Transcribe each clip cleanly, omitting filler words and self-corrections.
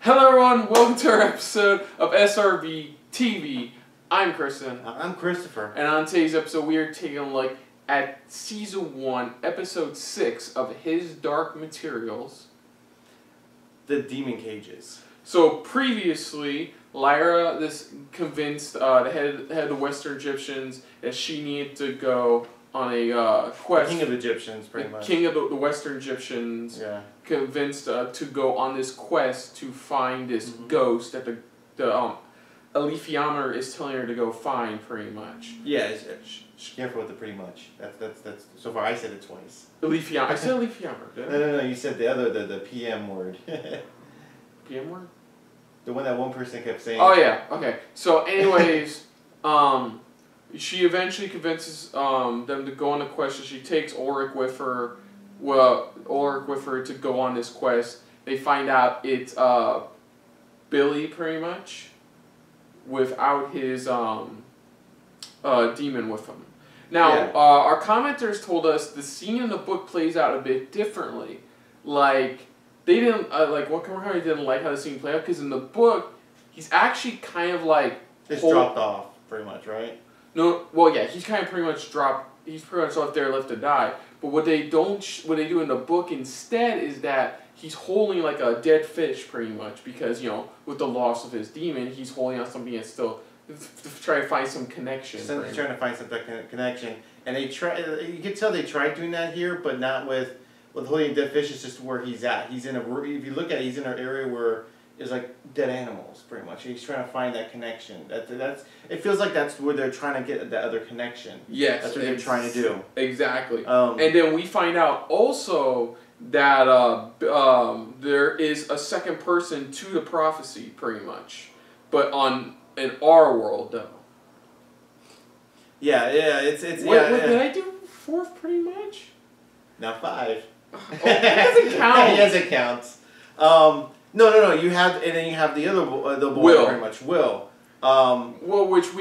Hello everyone, welcome to our episode of SRB TV. I'm Kristen. I'm Christopher. And on today's episode we are taking a look at Season 1, Episode 6 of His Dark Materials. The Demon Cages. So previously, Lyra convinced the head of the Western Egyptians that she needed to go on a quest. King of Egyptians, pretty much. King of the Western Egyptians. Yeah. Convinced to go on this quest to find this ghost that the Alefiamer is telling her to go find, pretty much. Yeah, careful with the pretty much. That's so far I said it twice. Alefiamer. I said Alefiamer, did I? No, you said the PM word. PM word? The one that one person kept saying. Oh yeah, okay. So anyways, she eventually convinces them to go on the quest. So she takes Ulrich with her. To go on this quest. They find out it's Billy, pretty much, without his demon with him. Now, Yeah. Our commenters told us the scene in the book plays out a bit differently. Like, they didn't, what comment didn't like how the scene played out, because in the book, he's actually kind of like... Just dropped off, pretty much, right? No, well, yeah, he's kind of pretty much left there, left to die. But what they do in the book instead is that he's holding like a dead fish, pretty much, because, you know, with the loss of his demon, he's holding on something that's still to try to find some connection. Trying to find some connection, and they try. You can tell they tried doing that here, but not with holding dead fish. It's just where he's at. He's in a. If you look at it, he's in an area where there's like dead animals, pretty much. He's trying to find that connection. That's. It feels like that's where they're trying to get that other connection. Yes, that's what they're trying to do. Exactly. And then we find out also that there is a second person to the prophecy, pretty much, but in our world though. Yeah, it's what did I do? Fourth, pretty much. Now 5. Oh, that doesn't count. Yes, it counts. No. You have, and then you have the other the boy, Will. pretty much Will. Well, which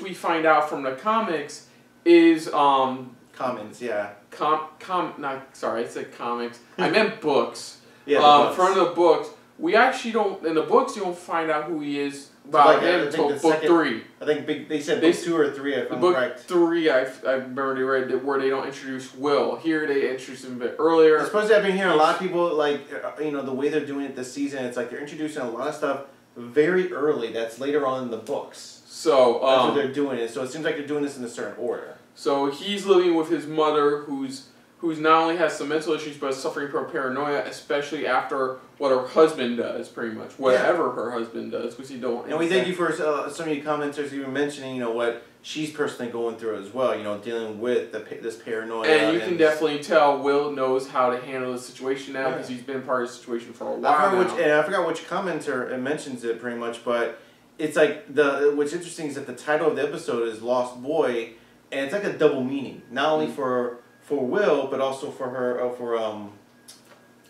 we find out from the comics is Commons, yeah. I said comics. I meant books. Yeah, the books. From the books, we actually don't. In the books, you don't find out who he is about him until book 3. I think they said book 2 or 3. If I'm correct. Book 3, I remember they read that where they don't introduce Will. Here they introduce him a bit earlier. Especially I've been hearing a lot of people like the way they're doing it this season. It's like they're introducing a lot of stuff very early. That's later on in the books. So that's what they're doing. So it seems like they're doing this in a certain order. So he's living with his mother, who's not only has some mental issues, but is suffering from paranoia, especially after what her husband does, pretty much. Whatever her husband does, because he don't... And we thank you for some of you commenters even mentioning, what she's personally going through as well, dealing with this paranoia. And you can definitely tell Will knows how to handle the situation now, because he's been part of the situation for a while I forgot which commenter mentions it, pretty much, but it's like, what's interesting is that the title of the episode is Lost Boy, and it's like a double meaning. Not only for Will, but also for her,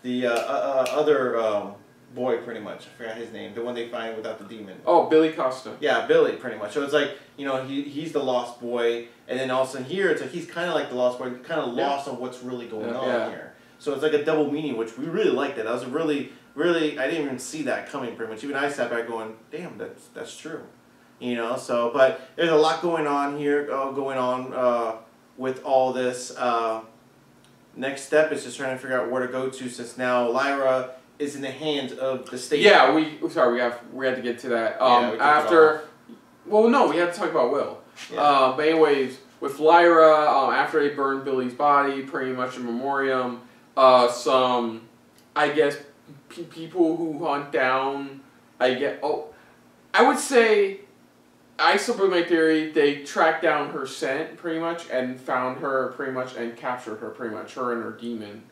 the other boy, pretty much. I forgot his name. The one they find without the demon. Oh, Billy Costa. Yeah, Billy, pretty much. So it's like, he's the lost boy, and then also here, it's like he's kind of like the lost boy, kind of lost on what's really going on here. So it's like a double meaning, which we really liked that. That was really, really, I didn't even see that coming, pretty much. Even I sat back going, damn, that's true. So, but there's a lot going on here, with all this. Next step is just trying to figure out where to go to, since now Lyra is in the hands of the state. Yeah, we had to get to that. We had to talk about Will. Yeah. But anyways, with Lyra, after they burned Billy's body, pretty much in memoriam, some, I guess, people who hunt down, I would say, I support my theory, they tracked down her scent, pretty much, and found her, pretty much, and captured her, pretty much, her and her demon.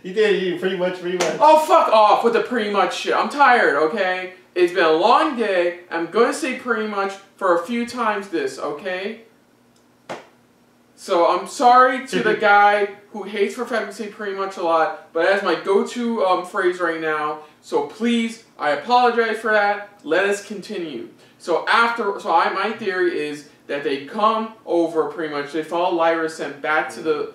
You did, pretty much. Oh, fuck off with the pretty much shit. I'm tired, okay? It's been a long day. I'm gonna say pretty much for a few times this, okay? So I'm sorry to the guy who hates for fact to say pretty much a lot, but that's my go-to phrase right now. So please, I apologize for that. Let us continue. My theory is that they come over pretty much. They follow Lyra sent back to the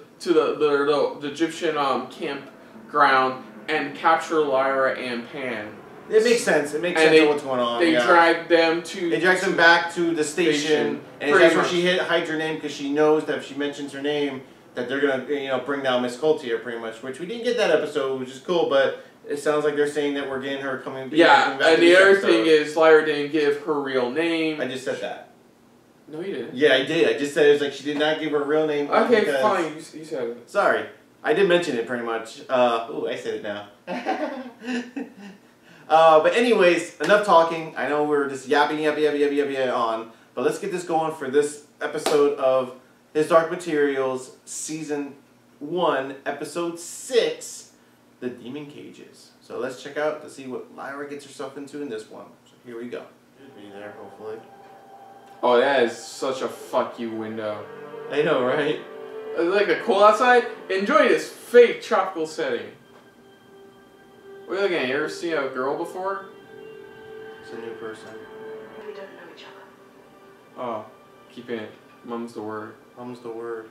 Egyptian campground and capture Lyra and Pan. It makes sense. It makes sense of what's going on. They dragged them to... They dragged them back to the station. And that's where she hides her name because she knows that if she mentions her name, that they're going to, bring down Miss Coulter pretty much. Which we didn't get that episode, which is cool, but it sounds like they're saying that we're getting her coming back. Yeah, and the other thing is Lyra didn't give her real name. I just said that. No, you didn't. Yeah, I did. I just said it was like she did not give her real name. Okay, fine. You said it. Sorry. I did mention it pretty much. I said it now. But anyways, enough talking. I know we're just yapping on. But let's get this going for this episode of His Dark Materials, Season 1, Episode 6, The Demon Cages. So let's check out to see what Lyra gets herself into in this one. So here we go. Should be there, hopefully. Oh, that is such a fuck you window. I know, right? Like the cool outside. Enjoy this fake tropical setting. What are you looking at? You ever seen a girl before? It's a new person. We don't know each other. Oh, keep it. Mum's the word. Mum's the word.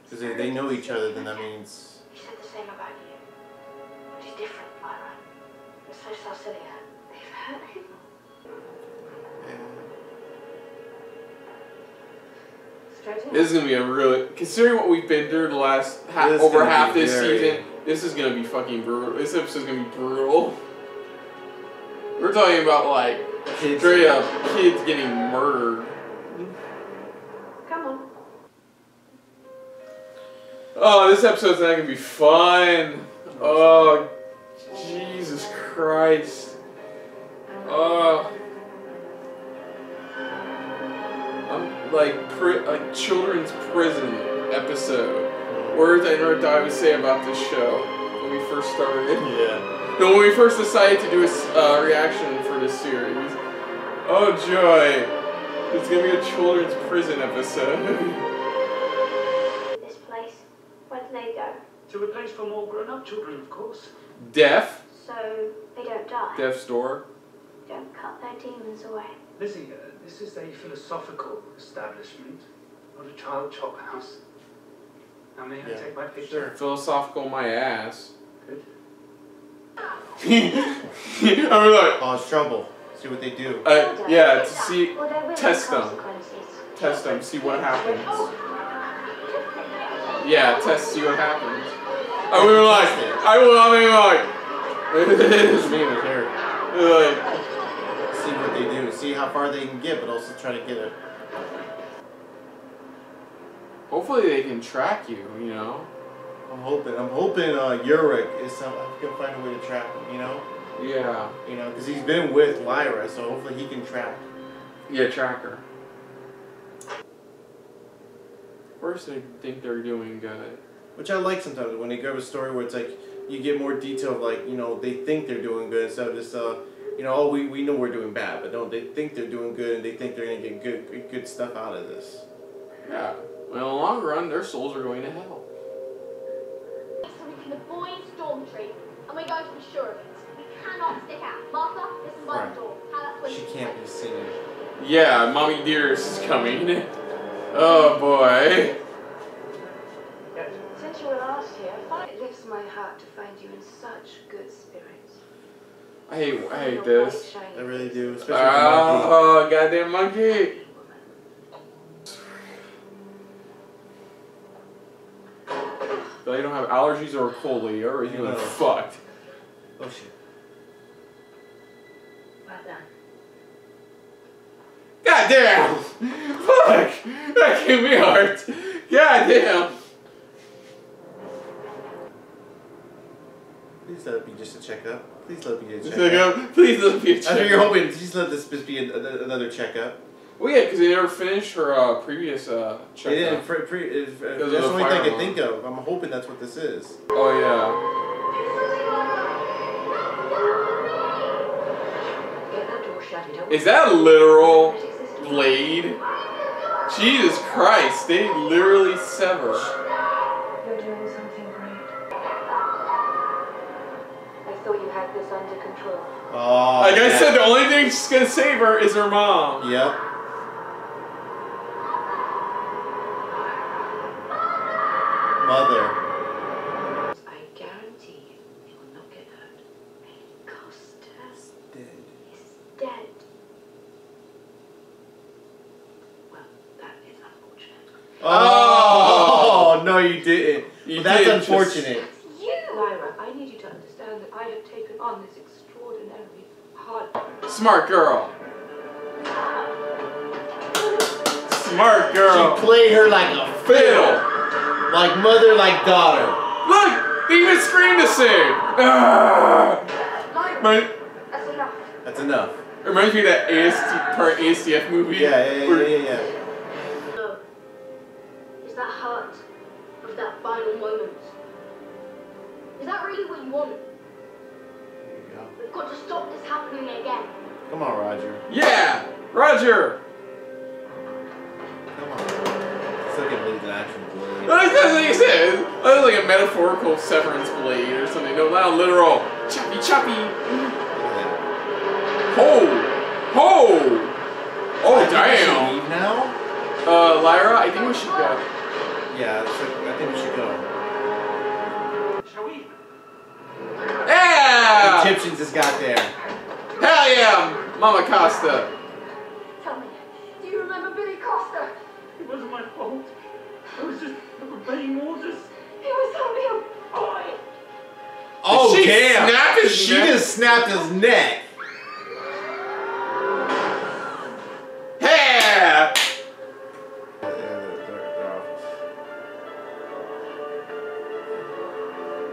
Because they know each other, then that means... He said the same about you. But he's different, Lyra. It's so silly. They've hurt him. This is gonna be a really, considering what we've been through the last over half this season, this is gonna be fucking brutal. This episode's gonna be brutal. We're talking about like straight up kids getting murdered. Come on. Oh, this episode's not gonna be fun. Oh, Jesus Christ. Oh. Like a children's prison episode. Words I never thought I would say about this show when we first started. Yeah. No, when we first decided to do a reaction for this series. Oh joy! It's gonna be a children's prison episode. This place. Where do they go? To a place for more grown-up children, of course. Deaf. So they don't die. Death's Door. Don't cut their demons away. Lizzie, this is a philosophical establishment, not a child chop house. Now may I take my picture? Sure. Philosophical my ass. Good. I'm like, Cause trouble. See what they do. yeah, to see, Well, there will be test them. consequences. Test them, see what happens. Yeah, test, see what happens. I mean, His name is here. like, See what they do. See how far they can get, but also try to get it. hopefully they can track you, you know? I'm hoping Yurik is can find a way to track him, you know? Yeah. You know, because he's been with Lyra, so hopefully he can track. Yeah, tracker. First, they think they're doing good. Which I like sometimes when they grab a story where it's like you get more detail of like, they think they're doing good instead of just oh we know we're doing bad, but no, they think they're doing good and they think they're gonna get good stuff out of this. Yeah. Well, in the long run, their souls are going to hell. So we can avoid Stormtree, and we're going to be sure of it. We cannot stick out. Martha, listen by the door. Tell us when She can't be seen. Yeah, Mommy Dearest is coming. Oh boy. Since you were last here, it lifts my heart to find you in such good spirits. I hate this. I really do, especially with the monkey. Oh, goddamn monkey. But you don't have allergies or a cold, or you're gonna fucked. Oh shit. Well done. Goddamn! Fuck! That gave me heart. Goddamn! Please let it be just a checkup. Please let it be a checkup. Please let it be a That's what checkup. you're hoping. Just let this be another checkup. Well, yeah, because they never finished her previous checkup. They didn't. That's the only thing I can think of. I'm hoping that's what this is. Oh, yeah. Get that door shut. You don't Is that a literal blade? Jesus Christ, they literally sever. You're doing something great. I thought you had this under control. Oh. Like I said, the only thing she's gonna save her is her mom. Yep. Mother. I guarantee you, you will not get hurt. Oh no, you didn't. You That's did unfortunate. You! Lyra, I need you to understand that I have taken on this extraordinarily hard... Smart girl. Smart girl. She played her like a fiddle. Like mother, like daughter. Look! They even screamed to sing! Lyra, that's enough. That's enough. It reminds me of that ASDF movie. Yeah. No. Is that hurt of that final moment? Is that really what you want? There you go. We've got to stop this happening again. Come on, Roger. Yeah! Roger! Come on. Still can leave the action blade. Well, that's like I said. That was like a metaphorical severance blade or something. No, not a literal choppy choppy. Ho! Ho! Oh, damn! Leave now? Lyra, I think we should go. Yeah, I think we should go. Shall we? Yeah! The Egyptians just got there. Hell yeah! Mama Costa. Tell me, do you remember Billy Costa? It wasn't my fault. I was just obeying orders. He was only a boy. Oh, Did she damn! snap his She neck? just snapped his neck. Yeah!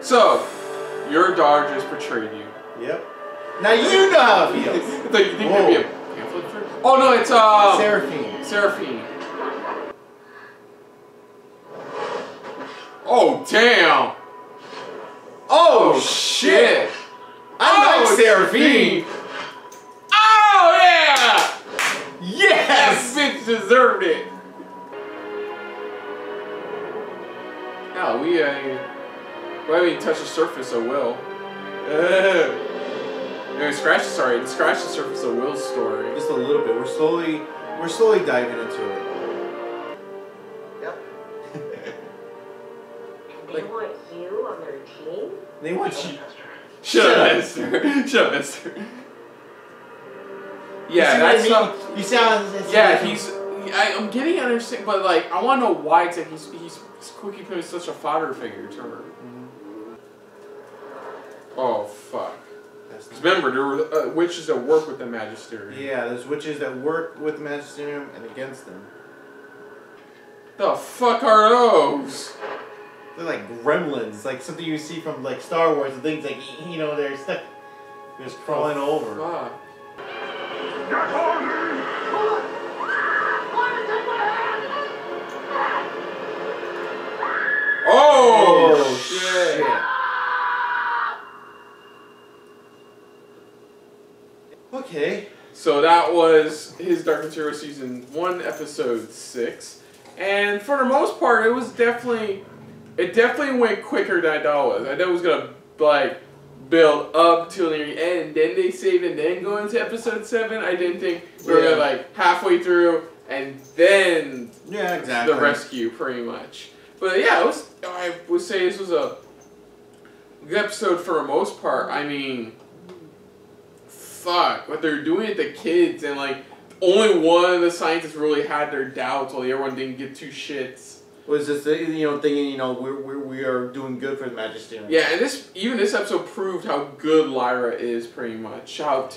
So, your daughter just betrayed you. Yep. Now you know how it feels. You think there'd be a pamphlet for it? Oh no, it's Seraphine. Seraphine. Oh damn! Oh shit! I like Seraphine. Oh yeah! Yes! That bitch deserved it. No, we haven't even touched the surface of Will. No, the scratch the surface of Will's story. Just a little bit. We're slowly diving into it. Yep. And they want you on their team? They want you. Shut up, Esther. Shut up, Esther. Yeah, that's You sound. yeah, I'm getting understand, but like I want to know why exactly he's Cookie Pim is such a fodder figure to her. Oh fuck! Because remember, there were witches that work with the Magisterium. Yeah, there's witches that work with the Magisterium and against them. The fuck are those? They're like gremlins, like something you see from like Star Wars and things like they're stuck, just crawling over. Fuck. Oh, shit. Okay. So that was his Dark Material Season 1, Episode 6. And for the most part, it definitely went quicker than I thought it was. I thought it was going to, like, build up till near the end, then they saved and then go into Episode 7. I didn't think we were, like, halfway through and then exactly. the rescue, pretty much. But yeah, I would say this was a good episode for the most part. I mean, fuck, what they're doing to the kids, and like, only one of the scientists really had their doubts, while the other one didn't give two shits. Was just thinking we are doing good for the Magisterium. Yeah, and this episode proved how good Lyra is, pretty much. How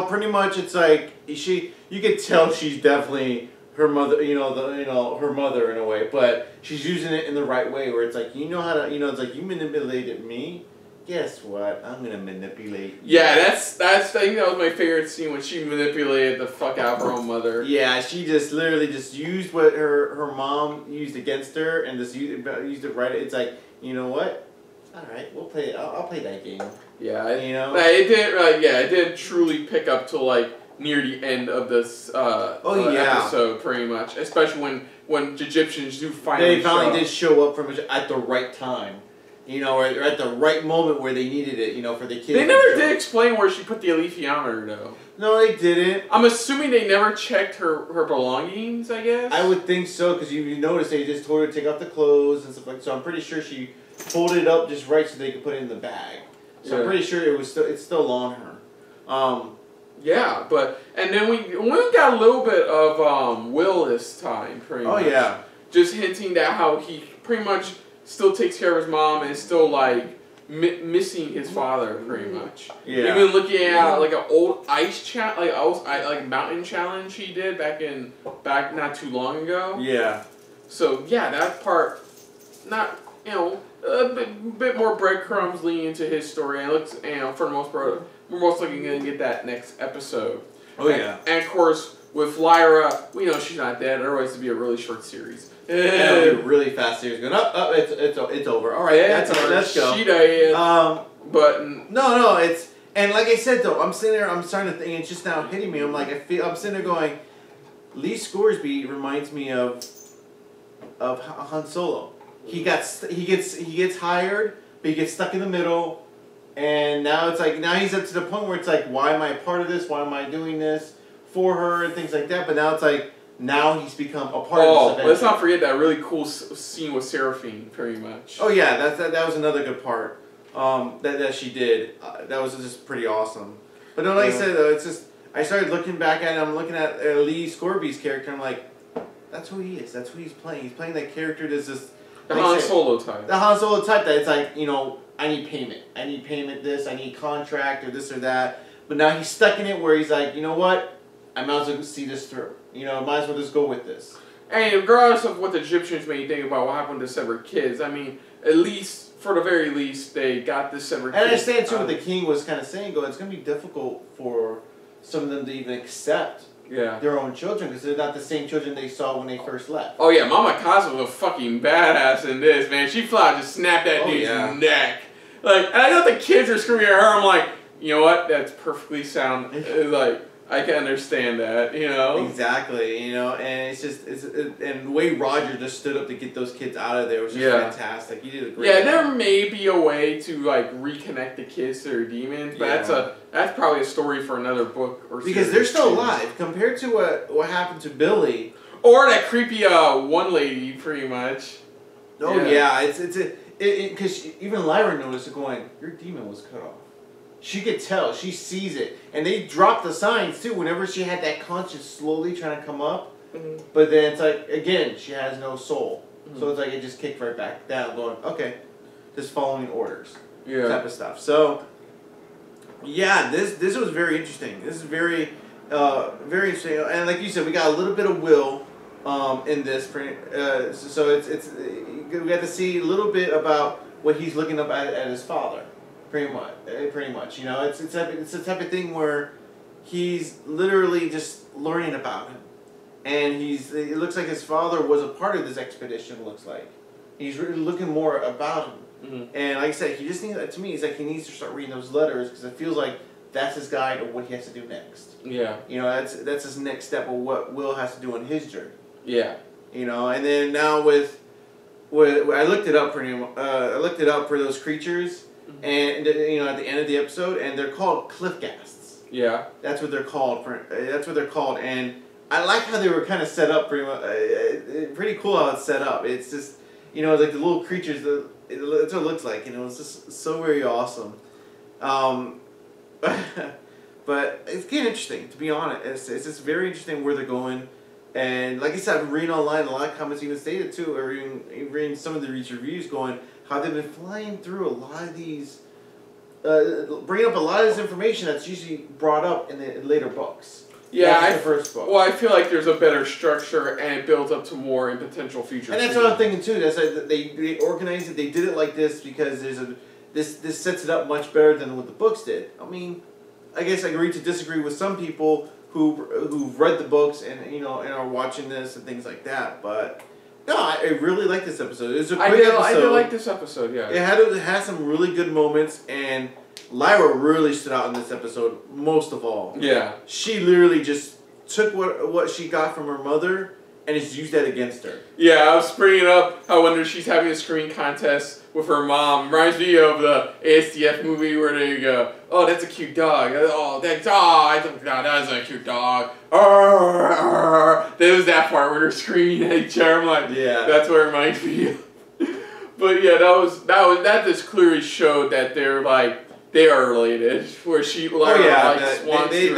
pretty much it's like you could tell she's definitely her mother, her mother in a way, but she's using it in the right way, where it's like, how to, it's like, you manipulated me, guess what, I'm gonna manipulate you. Yeah, that's I think that was my favorite scene, when she manipulated the fuck out of her own mother. Yeah, she just literally just used what her mom used against her, and just used it right. It's like, you know what, alright, we'll play, I'll play that game. Yeah, it didn't truly pick up till like near the end of this episode, pretty much. Especially when the Egyptians do finally did show up at the right time. Or at the right moment where they needed it, for the kids. They never did explain where she put the alethiometer, though. No, they didn't. I'm assuming they never checked her belongings, I guess? I would think so, because you notice they just told her to take off the clothes and stuff like that. So I'm pretty sure she folded it up just right so they could put it in the bag. So I'm pretty sure it's still on her. Yeah, and then we got a little bit of Will this time, pretty much. Oh, yeah. just hinting at how he pretty much still takes care of his mom and is still like missing his father pretty much. Yeah. Even looking at like an old like mountain challenge he did back not too long ago. Yeah. So yeah, that part, not a bit more breadcrumbs leading into his story, and it looks for the most part we're most likely gonna get that next episode. Oh yeah. And of course with Lyra, we know she's not dead. Otherwise, it'd be a really short series. It'll be a really fast series. Going it's over. All right, let's go. She died. But no, it's and like I said though, I'm sitting there, I'm starting to think. It's just now hitting me. I'm like, I'm sitting there going, Lee Scoresby reminds me of Han Solo. He gets hired, but he gets stuck in the middle, and now it's like he's up to the point where it's like, why am I a part of this? Why am I doing this for her and things like that? But now it's like. Now he's become a part of this adventure. Let's not forget that really cool scene with Seraphine, pretty much. Oh yeah, that was another good part that she did. That was just pretty awesome. But no, like I said, though, it's just I started looking back at it. I'm looking at Lee Scoresby's character. I'm like, that's who he is. That's who he's playing. He's playing that character that's just the Han Solo type. The Han Solo type that it's like, I need payment. I need payment. This. I need contract or this or that. But now he's stuck in it where he's like, you know what? I might as well see this through. Might as well just go with this. And regardless of what the Egyptians may think about what happened to severed kids, I mean, at least, for the very least, they got the severed kids. And I understand, too, what the king was kind of saying, it's going to be difficult for some of them to even accept their own children, because they're not the same children they saw when they first left. Oh, yeah, Mama Casa was a fucking badass in this, man. She flat just snapped that dude's neck. Like, and I know the kids are screaming at her, I'm like, you know what? That's perfectly sound. Like... I can understand that, Exactly, and it's just and the way Roger just stood up to get those kids out of there was just fantastic. He did a great job. There may be a way to like reconnect the kids to their demons, but that's probably a story for another book or because they're still alive compared to what happened to Billy or that creepy one lady, pretty much. Oh yeah, it's because even Lyra noticed it going. Your demon was cut off. She could tell. She sees it. And they dropped the signs, too, whenever she had that conscience slowly trying to come up. Mm-hmm. But then it's like, again, she has no soul. Mm-hmm. So it's like it just kicked right back down, going, okay, just following orders type of stuff. So, yeah, this was very interesting. This is very, very interesting. And like you said, we got a little bit of Will in this. So it's we got to see a little bit about what he's looking up at his father. Pretty much. It's the type of thing where he's literally just learning about him, and it looks like his father was a part of this expedition. Looks like he's really looking more about him, and like I said, he just needs. To me, it's like he needs to start reading those letters because it feels like that's his guide of what he has to do next. Yeah, that's his next step of what Will has to do on his journey. Yeah, and then now with I looked it up I looked it up for those creatures. And at the end of the episode, and they're called Cliffghasts. Yeah, that's what they're called. And I like how they were kind of set up. Pretty cool how it's set up. It's just like the little creatures. That's what it looks like. It's just so very awesome. But it's getting interesting, to be honest. It's just very interesting where they're going. And like I said, I've been reading online, a lot of comments even stated too, or even reading some of the reviews going. How they've been flying through a lot of these, bringing up a lot of this information that's usually brought up in the later books. Yeah, the first book. Well, I feel like there's a better structure and it builds up to more in potential future. And that's what I'm thinking too. That's like they organized it. They did it like this because this sets it up much better than what the books did. I mean, I guess I agree to disagree with some people who've read the books and and are watching this and things like that, but. No, I really like this episode. It was a quick episode. I did like this episode, yeah. It had some really good moments, and Lyra really stood out in this episode most of all. Yeah. She literally just took what she got from her mother and just used that against her. Yeah, I was bringing up how when she's having a screen contest with her mom. Reminds me of the ASDF movie where they go, oh, that's a cute dog. Oh, that's, that's a cute dog. There was that part where they're screaming at each other. I'm like, yeah, that's what it reminds me of. But yeah, that just clearly showed that they are related. Where she, wants to.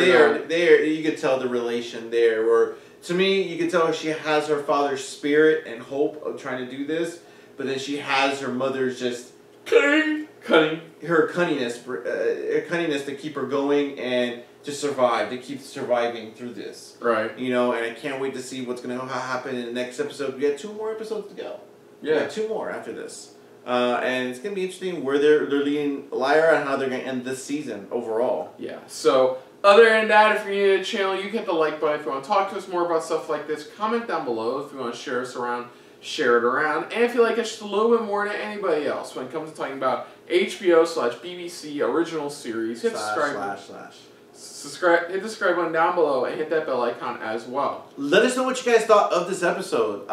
They are. You could tell the relation there. Where to me, you can tell she has her father's spirit and hope of trying to do this, but then she has her mother's just cunning. Her cunningness to keep her going and to survive, to keep surviving through this. Right. You know, and I can't wait to see what's going to happen in the next episode. We got 2 more episodes to go. Yeah. 2 more after this. And it's going to be interesting where they're leading Lyra and how they're going to end this season overall. Yeah. So, other than that, if you're new to the channel, you can hit the like button. If you want to talk to us more about stuff like this, comment down below. If you want to share us around, share it around. And if you like us just a little bit more than anybody else when it comes to talking about HBO/BBC original series, hit subscribe. Hit the subscribe button down below and hit that bell icon as well. Let us know what you guys thought of this episode.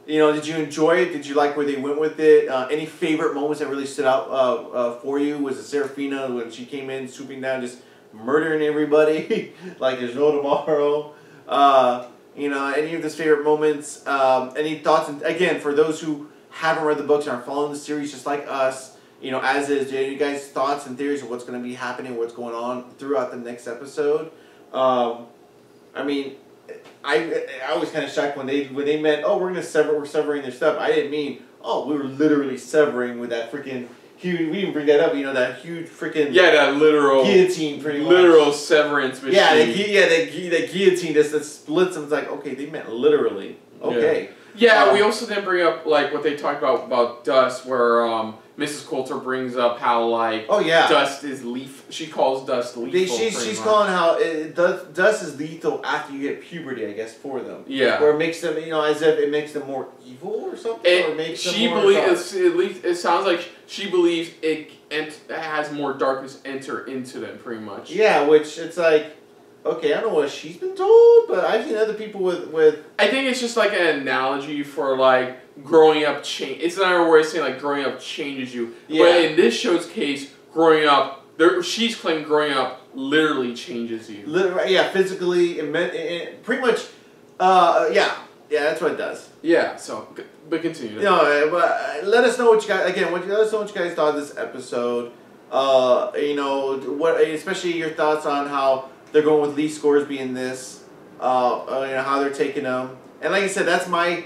You know, did you enjoy it? Did you like where they went with it? Any favorite moments that really stood out for you? Was it Serafina when she came in, swooping down, just murdering everybody like there's no tomorrow? You know, any of those favorite moments? Any thoughts? And again, for those who haven't read the books and are following the series just like us, you know, as is, you guys' thoughts and theories of what's going to be happening, what's going on throughout the next episode? I mean, I was kind of shocked when they meant, oh, we're severing their stuff. I didn't mean, oh, we were literally severing with that freaking huge. We didn't bring that up. You know, that huge freaking that literal guillotine, pretty much. Literal severance machine. Yeah, the guillotine that splits them. It's like, okay, they meant literally. Okay. Yeah, we also didn't bring up like what they talked about Dust, where Mrs. Coulter brings up how like Dust is lethal. She calls Dust lethal. She's calling how Dust is lethal after you get puberty, I guess, for them. Yeah, where it makes them, you know, as if it makes them more evil or something, or makes them more. It sounds like she believes it has more darkness enter into them, pretty much. Yeah, which it's like. Okay, I don't know what she's been told, but I've seen other people with... I think it's just like an analogy for like growing up change. It's another way of saying like growing up changes you. Yeah. But in this show's case, growing up, she's claiming growing up literally changes you. Yeah, physically, pretty much, yeah, that's what it does. Yeah, so, but continue. You know, but let us know what you guys, again, let us know what you guys thought of this episode. You know, especially your thoughts on how they're going with Lee Scoresby in this, you know, how they're taking him. And like I said, that's my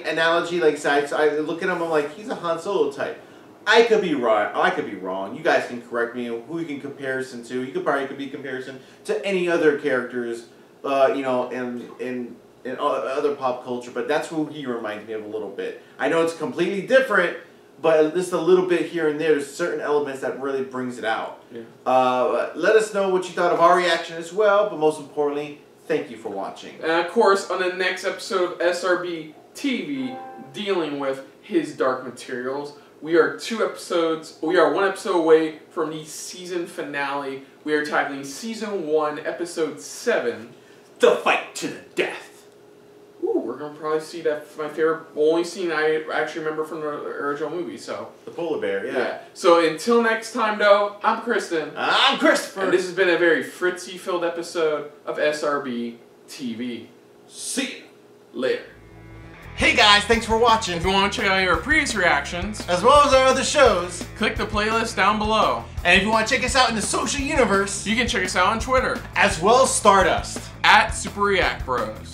analogy. Like I said, I look at him, I'm like, he's a Han Solo type. I could be right. I could be wrong. You guys can correct me. Who you can comparison to? He could be comparison to any other characters, you know, in other pop culture. But that's who he reminds me of a little bit. I know it's completely different, but just a little bit here and there. There's certain elements that really brings it out. Yeah. Let us know what you thought of our reaction as well. But most importantly, thank you for watching. And of course, on the next episode of SRB TV, dealing with His Dark Materials, we are one episode away from the season finale. We are tackling season 1, episode 7, The Fight to the Death. Ooh, we're gonna probably see that. My favorite, only scene I actually remember from the original movie. So the polar bear, yeah. So until next time, though, I'm Kristen. I'm Christopher. And this has been a very Fritzy-filled episode of SRB TV. See you later. Hey guys, thanks for watching. If you want to check out our previous reactions, as well as our other shows, click the playlist down below. And if you want to check us out in the social universe, you can check us out on Twitter, as well as Stardust, @SuperReactBros.